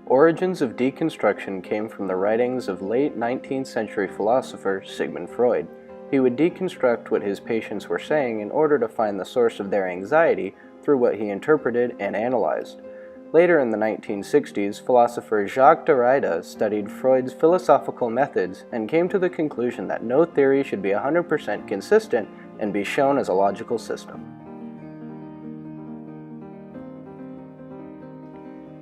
Origins of deconstruction came from the writings of late 19th century philosopher Sigmund Freud. He would deconstruct what his patients were saying in order to find the source of their anxiety through what he interpreted and analyzed. Later in the 1960s, philosopher Jacques Derrida studied Freud's philosophical methods and came to the conclusion that no theory should be 100% consistent and be shown as a logical system.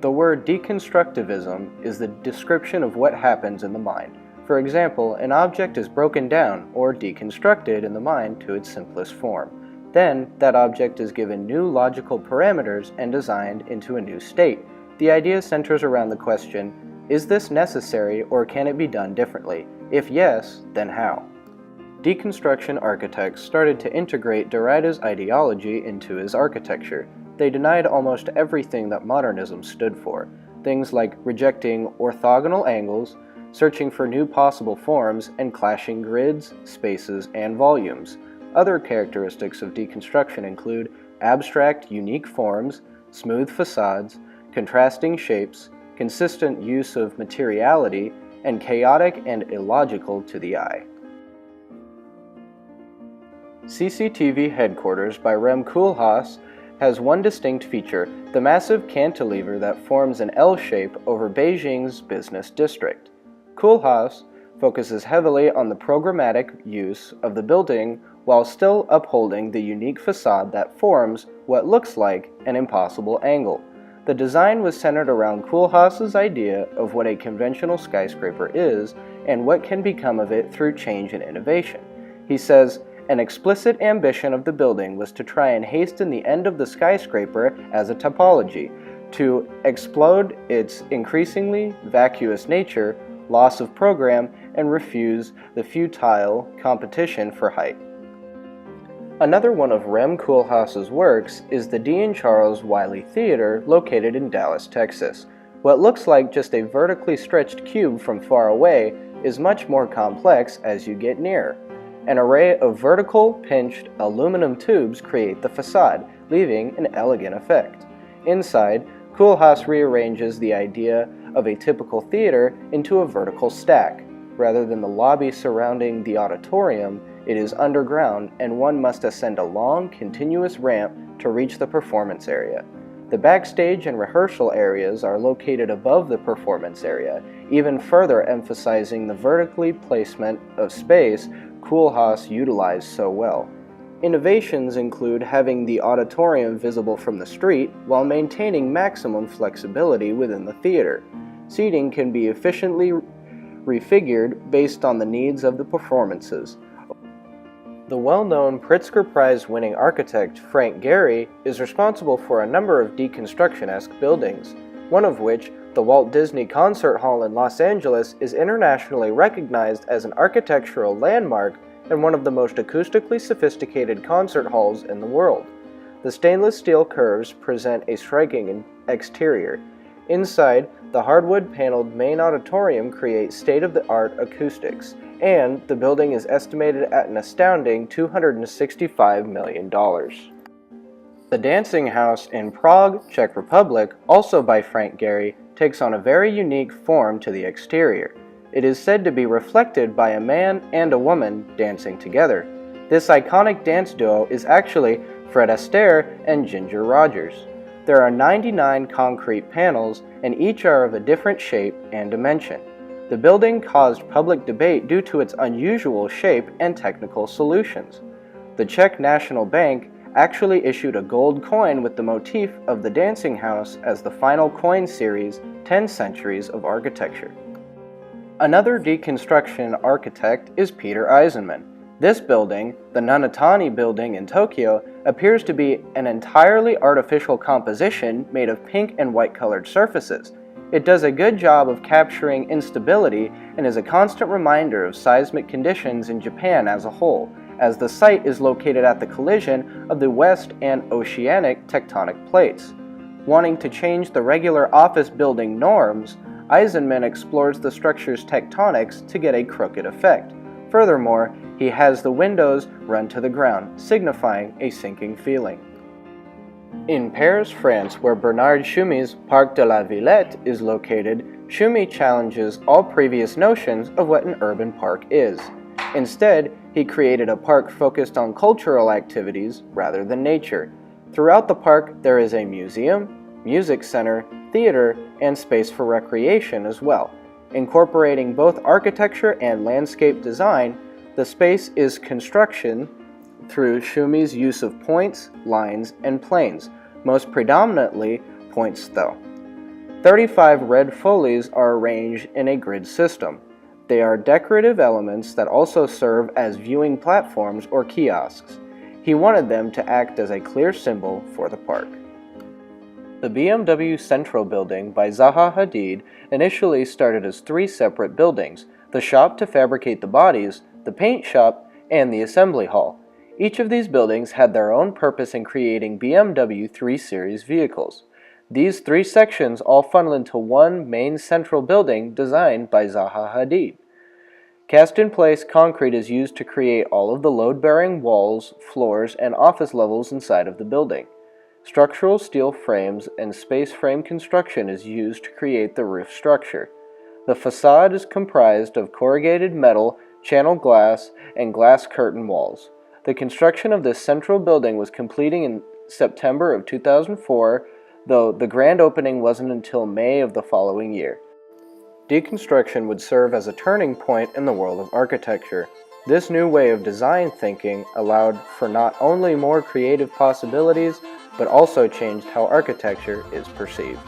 The word deconstructivism is the description of what happens in the mind. For example, an object is broken down or deconstructed in the mind to its simplest form. Then, that object is given new logical parameters and designed into a new state. The idea centers around the question, is this necessary or can it be done differently? If yes, then how? Deconstruction architects started to integrate Derrida's ideology into his architecture. They denied almost everything that modernism stood for, things like rejecting orthogonal angles, searching for new possible forms, and clashing grids, spaces, and volumes. Other characteristics of deconstruction include abstract, unique forms, smooth facades, contrasting shapes, consistent use of materiality, and chaotic and illogical to the eye. CCTV headquarters by Rem Koolhaas has one distinct feature, the massive cantilever that forms an L shape over Beijing's business district. Koolhaas focuses heavily on the programmatic use of the building while still upholding the unique facade that forms what looks like an impossible angle. The design was centered around Koolhaas's idea of what a conventional skyscraper is and what can become of it through change and innovation. He says, an explicit ambition of the building was to try and hasten the end of the skyscraper as a topology, to explode its increasingly vacuous nature, loss of program, and refuse the futile competition for height. Another one of Rem Koolhaas's works is the Dean Charles Wiley Theater located in Dallas, Texas. What looks like just a vertically stretched cube from far away is much more complex as you get near. An array of vertical, pinched aluminum tubes create the facade, leaving an elegant effect. Inside, Koolhaas rearranges the idea of a typical theater into a vertical stack. Rather than the lobby surrounding the auditorium, it is underground and one must ascend a long, continuous ramp to reach the performance area. The backstage and rehearsal areas are located above the performance area, even further emphasizing the vertically placement of space Koolhaas utilized so well. Innovations include having the auditorium visible from the street while maintaining maximum flexibility within the theater. Seating can be efficiently refigured based on the needs of the performances. The well-known Pritzker Prize-winning architect Frank Gehry is responsible for a number of deconstruction-esque buildings, one of which, the Walt Disney Concert Hall in Los Angeles, is internationally recognized as an architectural landmark and one of the most acoustically sophisticated concert halls in the world. The stainless steel curves present a striking exterior. Inside, the hardwood-paneled main auditorium creates state-of-the-art acoustics, and the building is estimated at an astounding $265 million. The Dancing House in Prague, Czech Republic, also by Frank Gehry, takes on a very unique form to the exterior. It is said to be reflected by a man and a woman dancing together. This iconic dance duo is actually Fred Astaire and Ginger Rogers. There are 99 concrete panels, and each are of a different shape and dimension. The building caused public debate due to its unusual shape and technical solutions. The Czech National Bank actually issued a gold coin with the motif of the Dancing House as the final coin series, 10 Centuries of Architecture. Another deconstruction architect is Peter Eisenman. This building, the Nonatani building in Tokyo, appears to be an entirely artificial composition made of pink and white colored surfaces. It does a good job of capturing instability and is a constant reminder of seismic conditions in Japan as a whole, as the site is located at the collision of the West and Oceanic tectonic plates. Wanting to change the regular office building norms, Eisenman explores the structure's tectonics to get a crooked effect. Furthermore, he has the windows run to the ground, signifying a sinking feeling. In Paris, France, where Bernard Tschumy's Parc de la Villette is located, Tschumi challenges all previous notions of what an urban park is. Instead, he created a park focused on cultural activities rather than nature. Throughout the park, there is a museum, music center, theater, and space for recreation as well. Incorporating both architecture and landscape design, the space is construction through Tschumy's use of points, lines, and planes, most predominantly points though. 35 red folies are arranged in a grid system. They are decorative elements that also serve as viewing platforms or kiosks. He wanted them to act as a clear symbol for the park. The BMW Central building by Zaha Hadid initially started as 3 separate buildings: the shop to fabricate the bodies, the paint shop, and the assembly hall. Each of these buildings had their own purpose in creating BMW 3 Series vehicles. These 3 sections all funnel into one main central building designed by Zaha Hadid. Cast-in-place concrete is used to create all of the load-bearing walls, floors, and office levels inside of the building. Structural steel frames and space frame construction is used to create the roof structure. The facade is comprised of corrugated metal, channel glass, and glass curtain walls. The construction of this central building was completed in September of 2004, though the grand opening wasn't until May of the following year. Deconstruction would serve as a turning point in the world of architecture. This new way of design thinking allowed for not only more creative possibilities, but also changed how architecture is perceived.